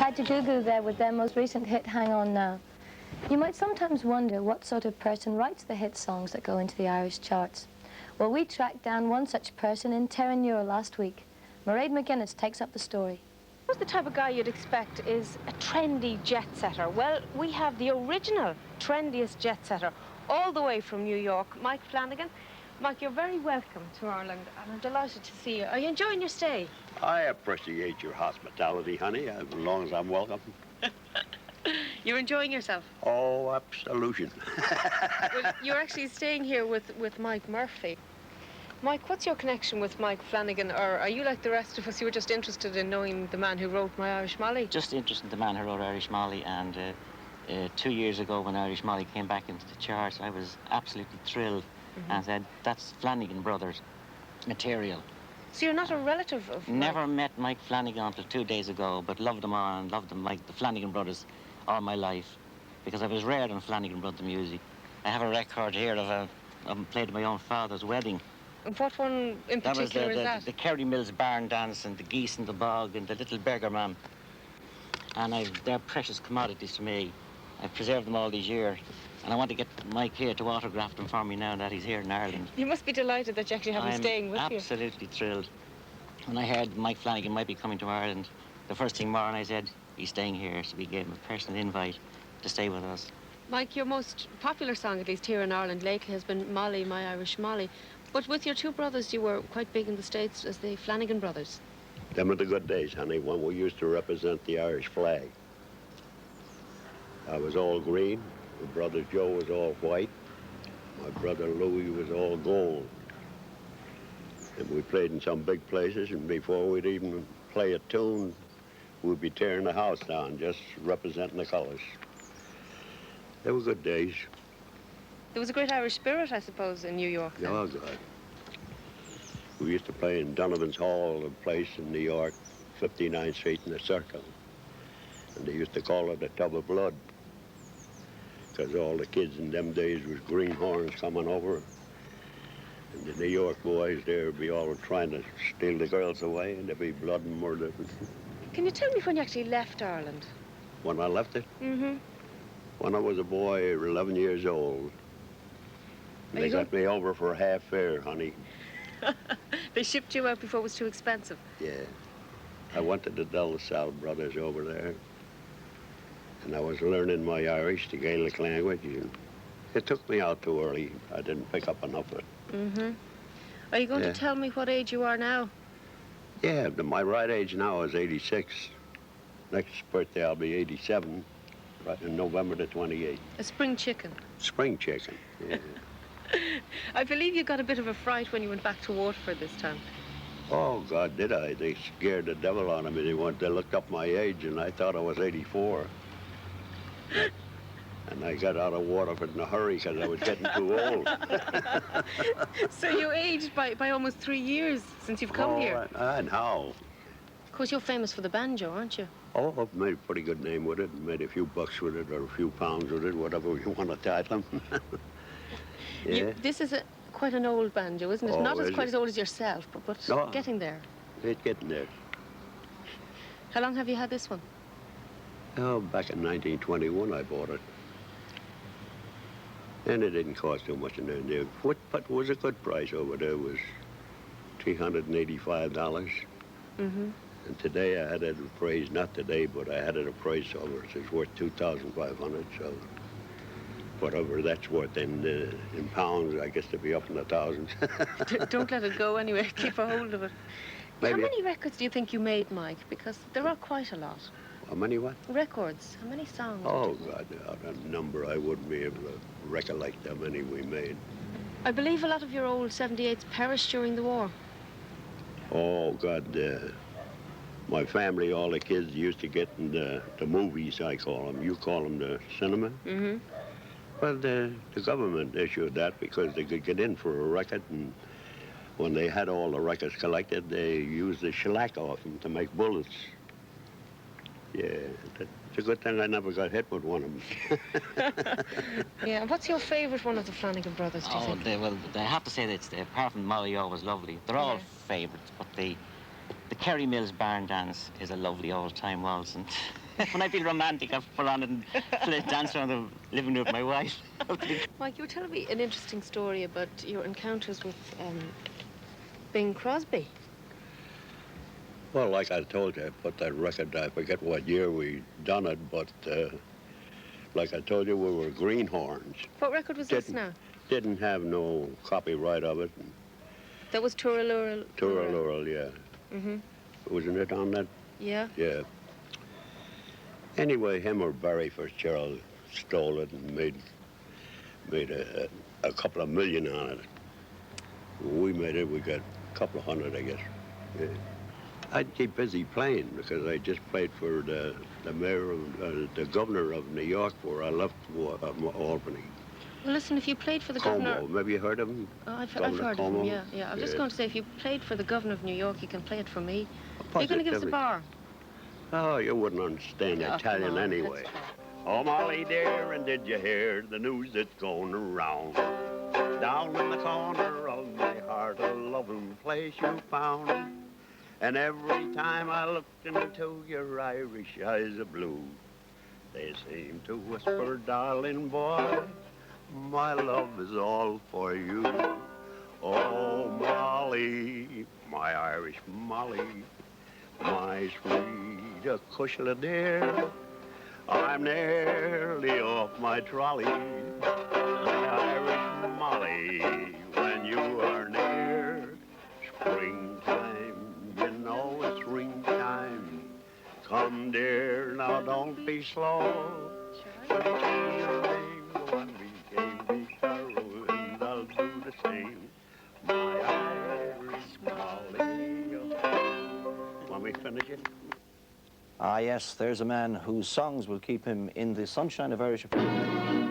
Kaja-Goo-Goo there with their most recent hit, Hang On Now. You might sometimes wonder what sort of person writes the hit songs that go into the Irish charts. Well, we tracked down one such person in Terranure last week. Mairead McGuinness takes up the story. Who's the type of guy you'd expect is a trendy jet setter? Well, we have the original trendiest jet setter all the way from New York, Mike Flanagan. Mike, you're very welcome to Ireland, and I'm delighted to see you. Are you enjoying your stay? I appreciate your hospitality, honey, as long as I'm welcome. You're enjoying yourself? Oh, absolutely. Well, you're actually staying here with Mike Murphy. Mike, what's your connection with Mike Flanagan, or are you like the rest of us, you were just interested in knowing the man who wrote My Irish Molly? Just interested in the man who wrote Irish Molly, and 2 years ago when Irish Molly came back into the charts, I was absolutely thrilled and said, that's Flanagan Brothers material. So you're not a relative of Never Mike? met Mike Flanagan until 2 days ago, but loved them all and loved them like the Flanagan Brothers all my life, because I was reared on Flanagan Brother music. I have a record here of played at my own father's wedding. And what one in particular is that? The Kerry Mills barn dance and the geese in the bog and the little beggar man. And they're precious commodities to me. I've preserved them all these years. And I want to get Mike here to autograph them for me now that he's here in Ireland. You must be delighted that you actually have him staying with you. I'm absolutely thrilled. When I heard Mike Flanagan might be coming to Ireland, the first thing Maura and I said, he's staying here, so we gave him a personal invite to stay with us. Mike, your most popular song, at least here in Ireland lately, has been Molly, My Irish Molly. But with your two brothers, you were quite big in the States as the Flanagan Brothers. Them are the good days, honey, when we used to represent the Irish flag. I was all green. My brother Joe was all white. My brother Louis was all gold. And we played in some big places, and before we'd even play a tune, we'd be tearing the house down, just representing the colors. They were good days. There was a great Irish spirit, I suppose, in New York then. Oh, God. We used to play in Donovan's Hall, a place in New York, 59th Street in the Circle. And they used to call it a tub of blood, because all the kids in them days was greenhorns coming over. And the New York boys there would be all trying to steal the girls away, and there'd be blood and murder. Can you tell me when you actually left Ireland? When I left it? Mm-hmm. When I was a boy, 11 years old. And they got me over for half fare, honey. They shipped you out before it was too expensive? Yeah. I went to the De La Salle brothers over there. And I was learning my Irish, the Gaelic language. And it took me out too early. I didn't pick up enough of it. Mm-hmm. Are you going to tell me what age you are now? Yeah, my right age now is 86. Next birthday I'll be 87, right in November the 28th. A spring chicken? Spring chicken, yeah. I believe you got a bit of a fright when you went back to Waterford this time. Oh, God, did I? They scared the devil out of me. They looked up my age, and I thought I was 84. And I got out of Waterford in a hurry because I was getting too old. So you aged by almost 3 years since you've come here. And how? Of course, you're famous for the banjo, aren't you? Oh, I've made a pretty good name with it. Made a few bucks with it, or a few pounds with it, whatever you want to title them. Yeah. This is quite an old banjo, isn't it? Oh, Not quite it? as old as yourself, but No. getting there. It's getting there. How long have you had this one? Oh, back in 1921 I bought it. And it didn't cost too much in there. But it was a good price over there. It was $385. Mm-hmm. And today I had it appraised, not today, but I had it appraised over. It's worth $2,500, so whatever that's worth in pounds, I guess to be up in the thousands. Don't let it go anyway. Keep a hold of it. Maybe. How many records do you think you made, Mike? Because there are quite a lot. How many what? Records. How many songs? Oh, God, a number I wouldn't be able to recollect how many we made. I believe a lot of your old 78s perished during the war. Oh, God, my family, all the kids used to get in the movies, I call them. You call them the cinema? Mm-hmm. Well, the government issued that because they could get in for a record, and when they had all the records collected, they used the shellac off them to make bullets. Yeah, it's a good thing I never got hit with one of them. Yeah, what's your favourite one of the Flanagan Brothers, do you think? I have to say that apart from Molly O was lovely. They're all favourites, but The Kerry Mills barn dance is a lovely old-time waltz, and when I feel romantic, I pull on it and dance around the living room with my wife. Mike, you were telling me an interesting story about your encounters with Bing Crosby. Well, like I told you, I put that record, I forget what year we done it, but like I told you, we were greenhorns. What record was this now? Didn't have no copyright of it. That was Touralurel. Touralurel, yeah. Mm-hmm. Wasn't it on that? Yeah. Yeah. Anyway, him or Barry Fitzgerald stole it and made a couple of million on it. We made it, we got a couple of hundred, I guess. Yeah. I'd keep busy playing because I just played for the mayor of, the governor of New York before I left Albany. Well, listen, if you played for the Como, governor... maybe you heard of him? Oh, I've Governor heard Como? of him, yeah. I was just going to say, if you played for the governor of New York, you can play it for me. Are you going to give us a bar? Oh, you wouldn't understand Italian come on, anyway. let's try. Oh, Molly dear, and did you hear the news that's going around? Down in the corner of my heart, a loving place you found. And every time I looked into your Irish eyes of blue, they seem to whisper, darling boy, my love is all for you. Oh, Molly, my Irish Molly, my sweet cushla dear, I'm nearly off my trolley. My Irish Molly, when you are near, springtime, you know it's springtime. Come, dear, now don't be slow. When you say your name, one we can be carol, and I'll do the same. My Irish Molly. Want me to finish it? Ah, yes, there's a man whose songs will keep him in the sunshine of Irish approval.